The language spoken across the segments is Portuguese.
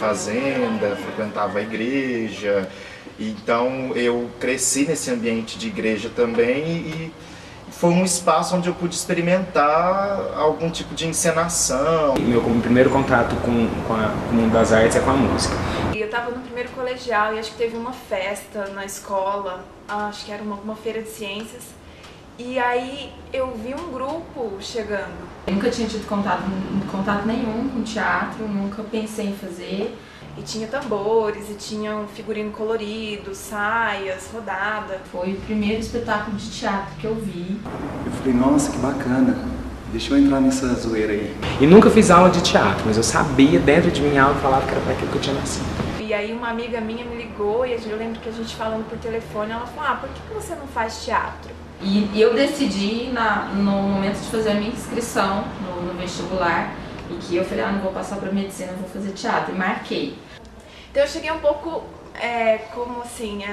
fazenda, frequentava a igreja. Então eu cresci nesse ambiente de igreja também e foi um espaço onde eu pude experimentar algum tipo de encenação. Meu primeiro contato com o mundo das artes é com a música. Eu estava no primeiro colegial e acho que teve uma festa na escola, acho que era uma feira de ciências, e aí eu vi um grupo chegando. Eu nunca tinha tido contato nenhum com teatro, nunca pensei em fazer. E tinha tambores, e tinha um figurino colorido, saias, rodada. Foi o primeiro espetáculo de teatro que eu vi. Eu falei, nossa, que bacana, deixa eu entrar nessa zoeira aí. E nunca fiz aula de teatro, mas eu sabia dentro de minha aula falava que era para aquilo que eu tinha nascido. E aí uma amiga minha me ligou e eu lembro que a gente falando por telefone, ela falou, por que você não faz teatro? E eu decidi, no momento de fazer a minha inscrição no vestibular, e que eu falei, não vou passar para medicina, vou fazer teatro, e marquei. Então eu cheguei um pouco, como assim,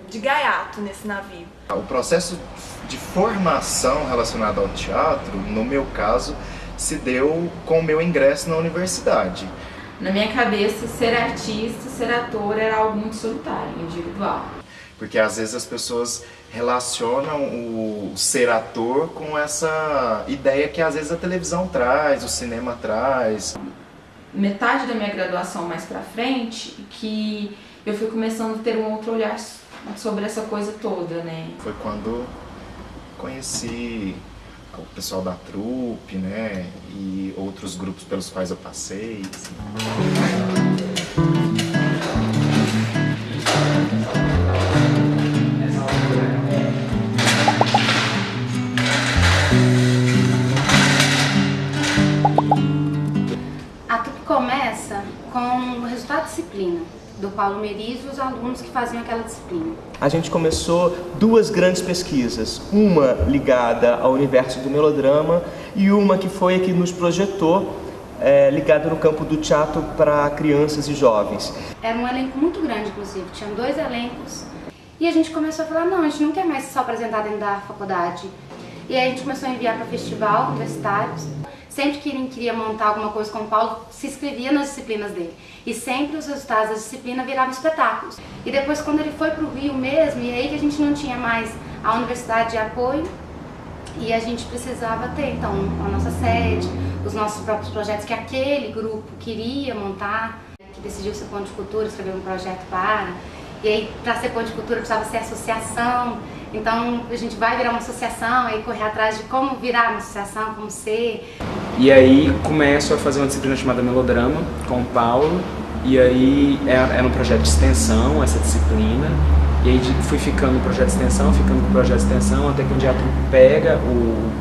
de gaiato nesse navio. O processo de formação relacionado ao teatro, no meu caso, se deu com o meu ingresso na universidade. Na minha cabeça, ser artista, ser ator era algo muito solitário, individual. Porque às vezes as pessoas relacionam o ser ator com essa ideia que às vezes a televisão traz, o cinema traz. Metade da minha graduação mais pra frente, que eu fui começando a ter um outro olhar sobre essa coisa toda, né? Foi quando conheci o pessoal da trupe, né, e outros grupos pelos quais eu passei. A trupe começa com o resultado da disciplina do Paulo Meriz e os alunos que faziam aquela disciplina. A gente começou duas grandes pesquisas, uma ligada ao universo do melodrama e uma que foi a que nos projetou, ligada no campo do teatro para crianças e jovens. Era um elenco muito grande, inclusive, tinham 2 elencos. E a gente começou a falar, não, a gente não quer mais só apresentar dentro da faculdade. E aí a gente começou a enviar para festival universitários. Sempre que ele queria montar alguma coisa com o Paulo, se inscrevia nas disciplinas dele. E sempre os resultados da disciplina viravam espetáculos. E depois, quando ele foi para o Rio mesmo, e aí que a gente não tinha mais a universidade de apoio, e a gente precisava ter, então, a nossa sede, os nossos próprios projetos que aquele grupo queria montar, que decidiu ser Ponto de Cultura, escrever um projeto para. E aí, para ser Ponto de Cultura, precisava ser associação. Então, a gente vai virar uma associação, aí correr atrás de como virar uma associação, como ser. E aí começo a fazer uma disciplina chamada Melodrama com o Paulo, e aí era um projeto de extensão, essa disciplina, e aí fui ficando no projeto de extensão, até que um dia a trupe pega o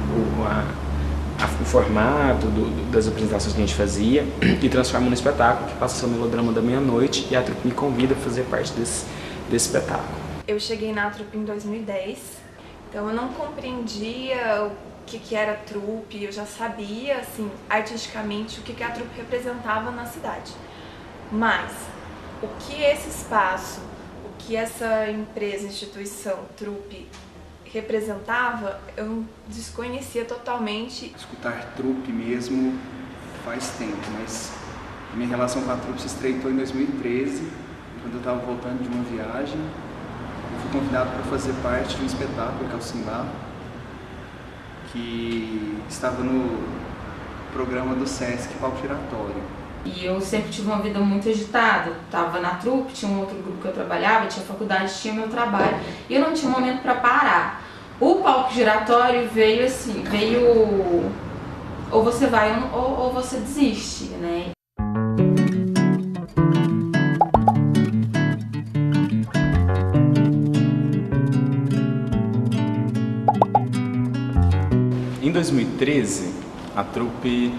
formato das apresentações que a gente fazia e transforma num espetáculo que passa a ser o Melodrama da Meia-Noite, e a trupe me convida a fazer parte desse espetáculo. Eu cheguei na trupe em 2010, então eu não compreendia o que era a trupe, eu já sabia, assim, artisticamente, o que a trupe representava na cidade. Mas o que esse espaço, o que essa empresa, instituição, trupe representava, eu desconhecia totalmente. Escutar trupe mesmo faz tempo, mas a minha relação com a trupe se estreitou em 2013, quando eu estava voltando de uma viagem. Eu fui convidado para fazer parte de um espetáculo, que é o Simba, que estava no programa do Sesc Palco Giratório. E eu sempre tive uma vida muito agitada. Estava na trupe, tinha um outro grupo que eu trabalhava, tinha faculdade, tinha meu trabalho. E eu não tinha momento para parar. O Palco Giratório veio assim, ou você vai ou você desiste, né? Em 2013, a trupe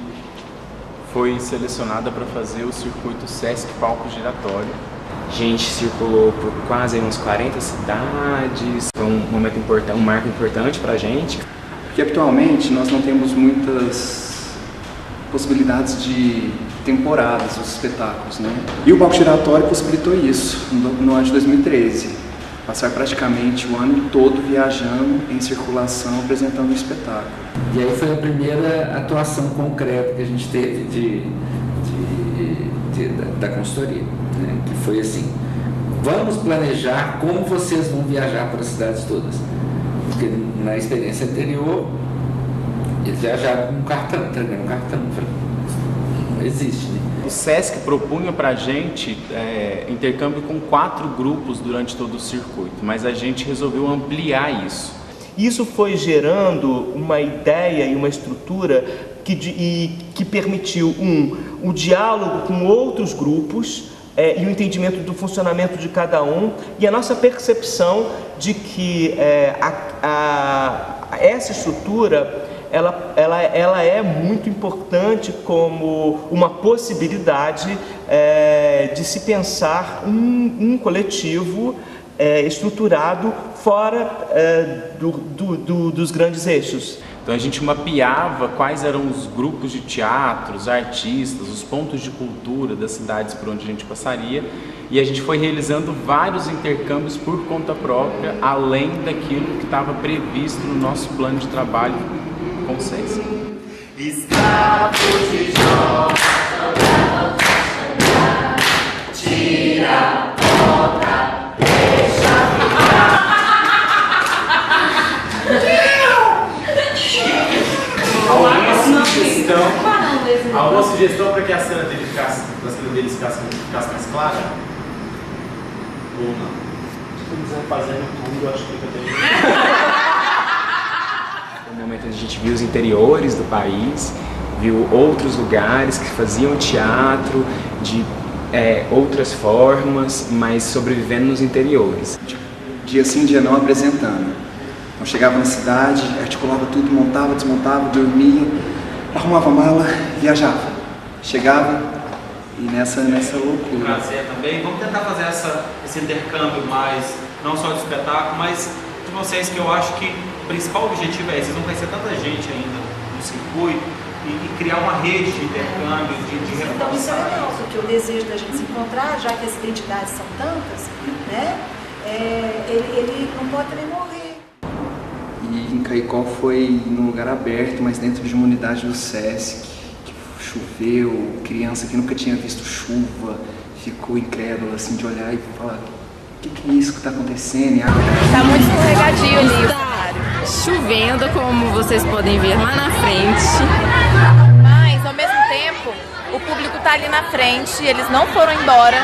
foi selecionada para fazer o circuito Sesc Palco Giratório. A gente circulou por quase uns 40 cidades, foi um momento importante, um marco importante para a gente. Porque atualmente nós não temos muitas possibilidades de temporadas dos espetáculos, né? E o Palco Giratório possibilitou isso no ano de 2013. Passar praticamente o ano todo viajando em circulação, apresentando um espetáculo. E aí foi a primeira atuação concreta que a gente teve de comitê, da consultoria, né? Que foi assim: vamos planejar como vocês vão viajar para as cidades todas. Porque na experiência anterior, eles viajaram com cartão, entregando um cartão. Não existe, né? O SESC propunha para a gente intercâmbio com 4 grupos durante todo o circuito, mas a gente resolveu ampliar isso. Isso foi gerando uma ideia e uma estrutura que permitiu o diálogo com outros grupos e o entendimento do funcionamento de cada um, e a nossa percepção de que essa estrutura ela é muito importante como uma possibilidade de se pensar um coletivo estruturado fora dos grandes eixos. Então a gente mapeava quais eram os grupos de teatro, os artistas, os pontos de cultura das cidades por onde a gente passaria, e a gente foi realizando vários intercâmbios por conta própria, além daquilo que estava previsto no nosso plano de trabalho com o SESC. Escravos de Jó, tira, toca, deixa. Alguma sugestão para que a cena deles ficasse mais clara? Ou não? Se tu quiser fazer tudo, eu acho que fica até. No momento a gente viu os interiores do país, viu outros lugares que faziam teatro de outras formas, mas sobrevivendo nos interiores. Dia sim, dia não, apresentando. Eu chegava na cidade, articulava tudo, montava, desmontava, dormia, arrumava a mala, viajava. Chegava e nessa loucura. Prazer também. Vamos tentar fazer esse intercâmbio mais, não só de espetáculo, mas de vocês, que eu acho que o principal objetivo é esse: vocês vão conhecer tanta gente ainda no circuito e criar uma rede de intercâmbio, de reforçar. Então isso é legal, porque o desejo da gente se encontrar, já que as identidades são tantas, né, ele não pode também morrer. E em Caicó foi num lugar aberto, mas dentro de uma unidade do SESC, que choveu, criança que nunca tinha visto chuva, ficou incrédula assim de olhar e falar: o que é isso que está acontecendo? Tá muito escorregadio ali o cenário. Chovendo, como vocês podem ver lá na frente. Mas, ao mesmo tempo, o público tá ali na frente, eles não foram embora.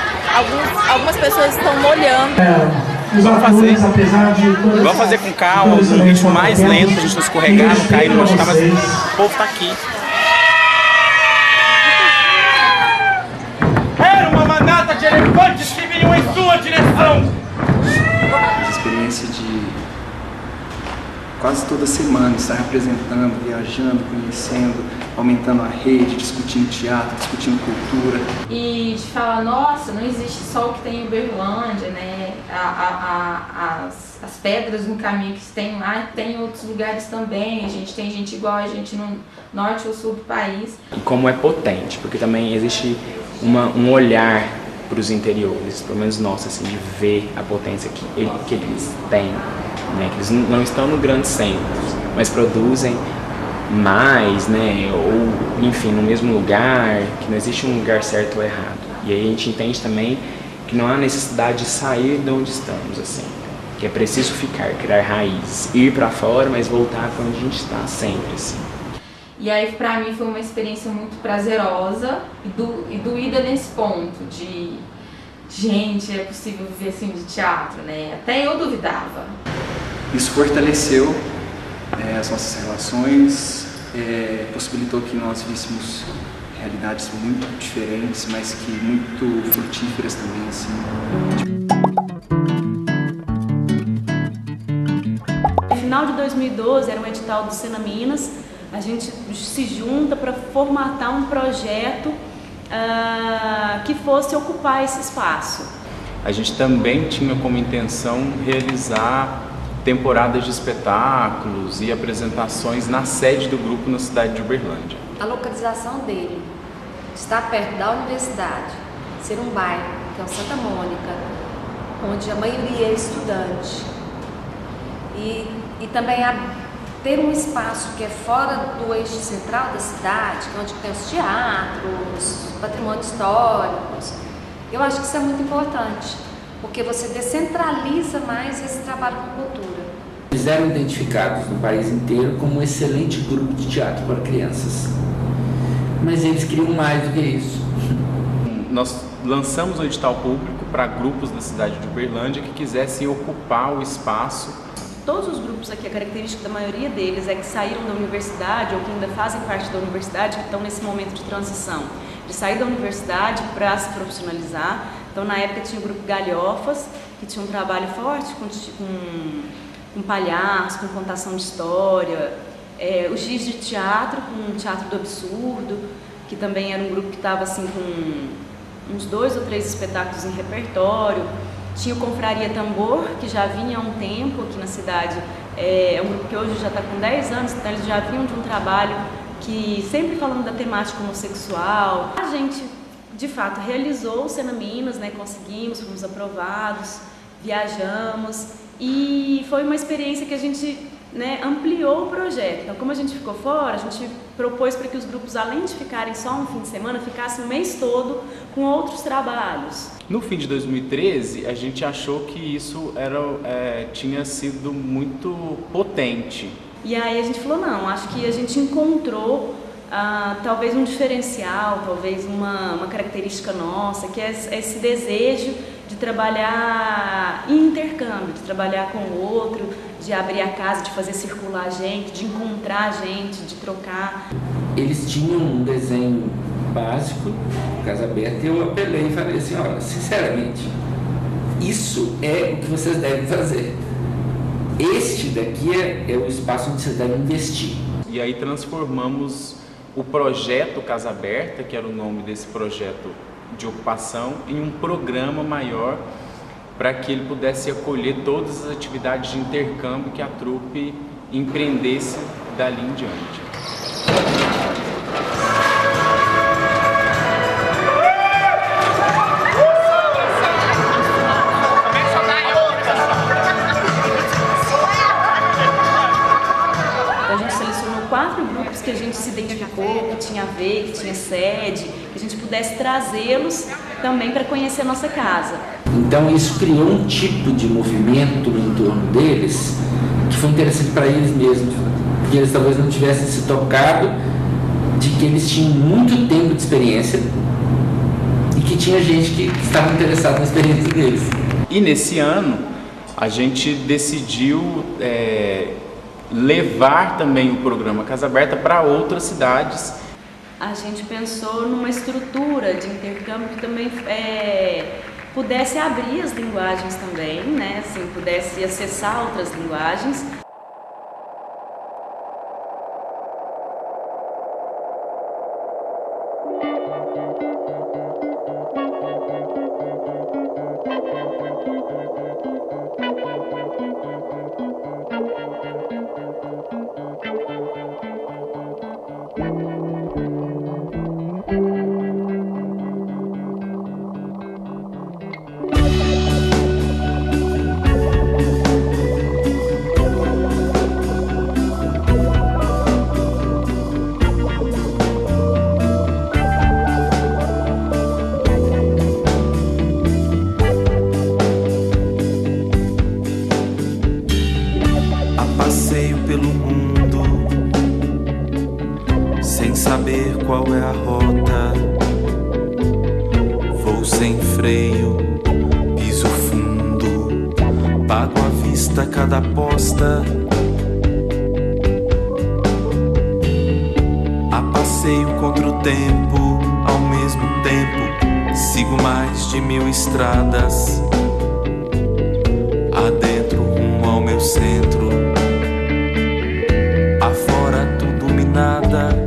Algumas pessoas estão molhando. Vamos fazer com calma, um ritmo mais lento, a gente não escorregar, não cair, não machucar, mas o povo tá aqui. Era uma manada de elefantes que vinham em sua direção! A experiência de quase toda semana estar apresentando, viajando, conhecendo, aumentando a rede, discutindo teatro, discutindo cultura. E de falar: nossa, não existe só o que tem em Uberlândia, né? As pedras no caminho que tem lá, tem outros lugares também. A gente tem gente igual a gente no norte ou sul do país. E como é potente, porque também existe um olhar para os interiores, pelo menos nosso, assim, de ver a potência que eles têm, né? Que eles não estão no grandes centros, mas produzem mais, né? Ou, enfim, no mesmo lugar, que não existe um lugar certo ou errado. E aí a gente entende também que não há necessidade de sair de onde estamos, assim, que é preciso ficar, criar raízes, ir para fora, mas voltar para onde a gente está sempre, assim. E aí, pra mim, foi uma experiência muito prazerosa e doída nesse ponto de, gente, é possível viver assim de teatro, né? Até eu duvidava. Isso fortaleceu as nossas relações, possibilitou que nós víssemos realidades muito diferentes, mas que muito frutíferas também, assim. No final de 2012, era um edital do Sena Minas. A gente se junta para formatar um projeto que fosse ocupar esse espaço. A gente também tinha como intenção realizar temporadas de espetáculos e apresentações na sede do grupo na cidade de Uberlândia. A localização dele, estar perto da universidade, ser um bairro, que é o Santa Mônica, onde a maioria é estudante, e também ter um espaço que é fora do eixo central da cidade, onde tem os teatros, patrimônios históricos, eu acho que isso é muito importante, porque você descentraliza mais esse trabalho com cultura. Eles eram identificados no país inteiro como um excelente grupo de teatro para crianças, mas eles queriam mais do que isso. Nós lançamos um edital público para grupos da cidade de Uberlândia que quisessem ocupar o espaço. Todos os grupos aqui, a característica da maioria deles é que saíram da universidade ou que ainda fazem parte da universidade, que estão nesse momento de transição, de sair da universidade para se profissionalizar. Então, na época tinha o grupo Galhofas, que tinha um trabalho forte com palhaços, com contação de história, o Giz de Teatro, com o Teatro do Absurdo, que também era um grupo que estava assim com uns 2 ou 3 espetáculos em repertório. Tinha o Confraria Tambor, que já vinha há um tempo aqui na cidade, é um grupo que hoje já está com 10 anos, então eles já vinham de um trabalho que sempre falando da temática homossexual. A gente, de fato, realizou o Cena Minas, né? Conseguimos, fomos aprovados, viajamos e foi uma experiência que a gente, né, ampliou o projeto. Então, como a gente ficou fora, a gente propôs para que os grupos, além de ficarem só um fim de semana, ficassem o mês todo com outros trabalhos. No fim de 2013, a gente achou que isso tinha sido muito potente. E aí a gente falou, não, acho que a gente encontrou talvez um diferencial, talvez uma característica nossa, que é esse desejo de trabalhar em intercâmbio, de trabalhar com o outro, de abrir a casa, de fazer circular a gente, de encontrar a gente, de trocar. Eles tinham um desenho básico, Casa Aberta, e eu apelei e falei assim, olha, sinceramente, isso é o que vocês devem fazer. Este daqui é o espaço onde vocês devem investir. E aí transformamos o projeto Casa Aberta, que era o nome desse projeto de ocupação, em um programa maior para que ele pudesse acolher todas as atividades de intercâmbio que a trupe empreendesse dali em diante. A gente selecionou 4 grupos que a gente se identificou, que tinha a ver, que tinha sede, que a gente pudesse trazê-los também para conhecer a nossa casa. Então isso criou um tipo de movimento em torno deles que foi interessante para eles mesmos, porque eles talvez não tivessem se tocado de que eles tinham muito tempo de experiência e que tinha gente que estava interessada na experiência deles. E nesse ano a gente decidiu levar também o programa Casa Aberta para outras cidades. A gente pensou numa estrutura de intercâmbio que também pudesse abrir as linguagens também, né? Assim, pudesse acessar outras linguagens. Qual é a rota? Vou sem freio, piso fundo, pago à vista cada aposta. A passeio contra o tempo, ao mesmo tempo sigo mais de 1000 estradas. Adentro rumo ao meu centro, afora tudo me nada.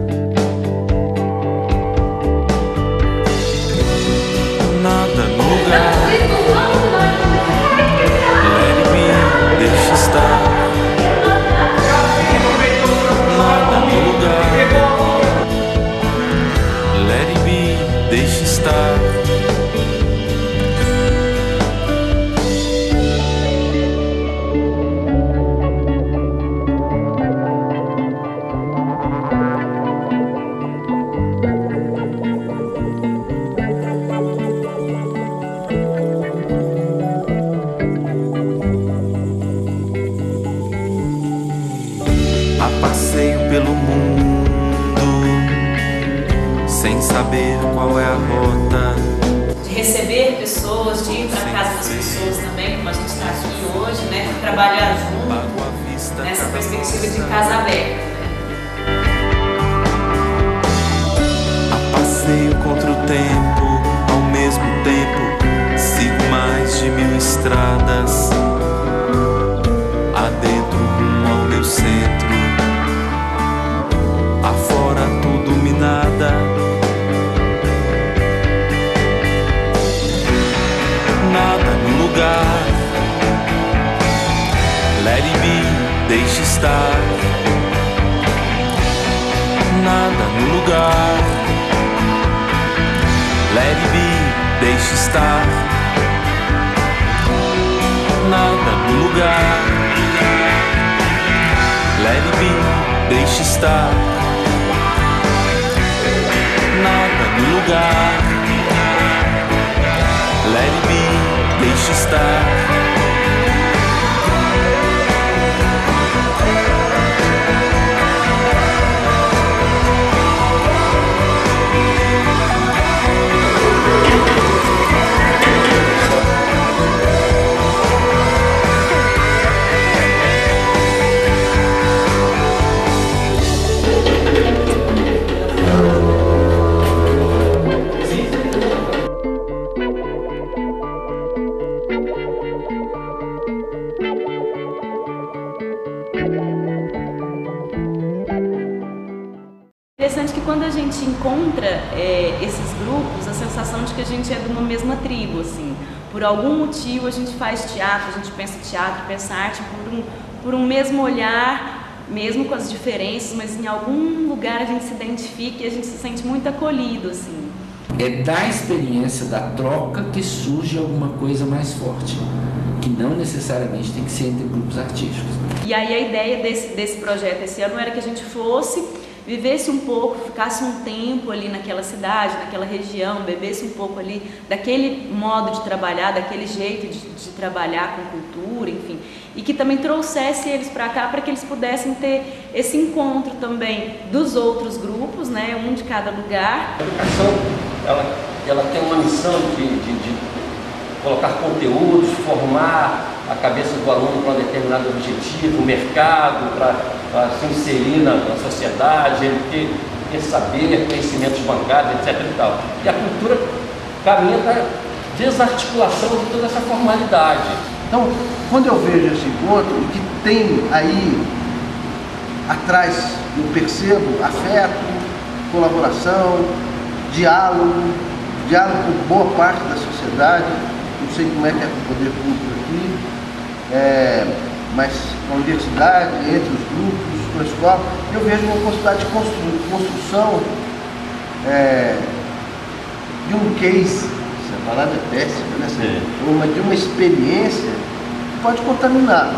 Nada no lugar. Let it be, deixa estar. Nada no lugar. Let it be, deixa estar. saber qual é a rota. De receber pessoas, de ir para casa das pessoas também, como a gente está aqui hoje, né? Trabalhar junto nessa perspectiva de casa aberta. A passeio contra o tempo, ao mesmo tempo, sigo mais de 1000 estradas. Adentro rumo ao meu centro, afora tudo minada. Nada no lugar, let it be, deixe estar. Nada no lugar, let it be, deixe estar. Nada no lugar, let it be, deixe estar. Nada no lugar, let it be, deixe estar. Interessante que quando a gente encontra esses grupos, a sensação de que a gente é de uma mesma tribo, assim. Por algum motivo a gente faz teatro, a gente pensa teatro, pensa arte por um mesmo olhar, mesmo com as diferenças, mas em algum lugar a gente se identifica e a gente se sente muito acolhido, assim. É da experiência, da troca, que surge alguma coisa mais forte, que não necessariamente tem que ser entre grupos artísticos. E aí a ideia desse projeto esse ano era que a gente vivesse um pouco, ficasse um tempo ali naquela cidade, naquela região, bebesse um pouco ali daquele modo de trabalhar, daquele jeito de trabalhar com cultura, enfim, e que também trouxesse eles para cá para que eles pudessem ter esse encontro também dos outros grupos, né, um de cada lugar. A educação, ela tem uma missão de colocar conteúdos, formar a cabeça do aluno para um determinado objetivo, o mercado, para se inserir na sociedade, ele ter saber, conhecimentos bancários, etc. E tal. E a cultura caminha para a desarticulação de toda essa formalidade. Então, quando eu vejo esse encontro, o que tem aí atrás, eu percebo afeto, colaboração, diálogo com boa parte da sociedade. Não sei como é que é com o poder público aqui, mas com a universidade, entre os grupos, com a escola, eu vejo uma possibilidade de construção de um case, essa palavra é péssima, né? De uma experiência que pode contaminar.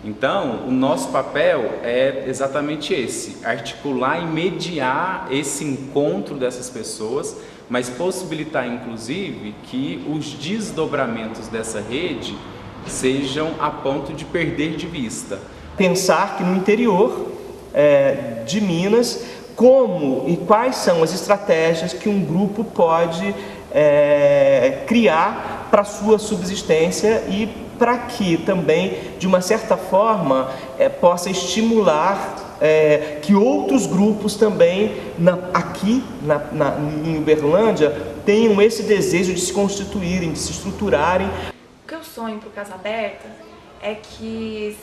Então, o nosso papel é exatamente esse, articular e mediar esse encontro dessas pessoas, mas possibilitar, inclusive, que os desdobramentos dessa rede sejam a ponto de perder de vista. Pensar que no interior de Minas, como e quais são as estratégias que um grupo pode criar para a sua subsistência e para que também, de uma certa forma, possa estimular que outros grupos também aqui em Uberlândia tenham esse desejo de se constituírem, de se estruturarem. O que eu sonho para o Casa Aberta é que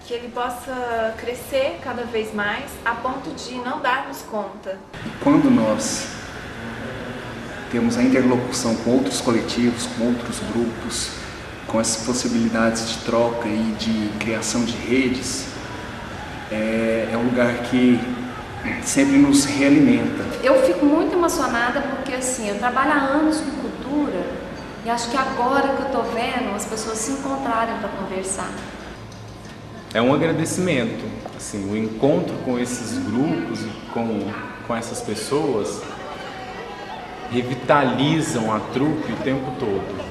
ele possa crescer cada vez mais a ponto de não darmos conta. Quando nós temos a interlocução com outros coletivos, com outros grupos, com as possibilidades de troca e de criação de redes, é um lugar que sempre nos realimenta. Eu fico muito emocionada porque assim, eu trabalho há anos com cultura e acho que agora que eu estou vendo as pessoas se encontrarem para conversar. É um agradecimento, assim, o encontro com esses grupos e com essas pessoas revitalizam a trupe o tempo todo.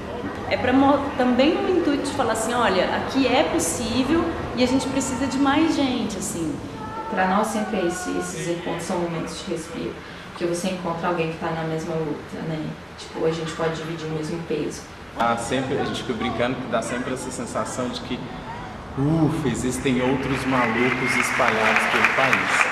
É para também no intuito de falar assim, olha, aqui é possível e a gente precisa de mais gente, assim. Para nós sempre esses encontros são momentos de respiro. porque você encontra alguém que está na mesma luta, né? Tipo, a gente pode dividir o mesmo peso. A gente fica brincando que dá sempre essa sensação de que existem outros malucos espalhados pelo país.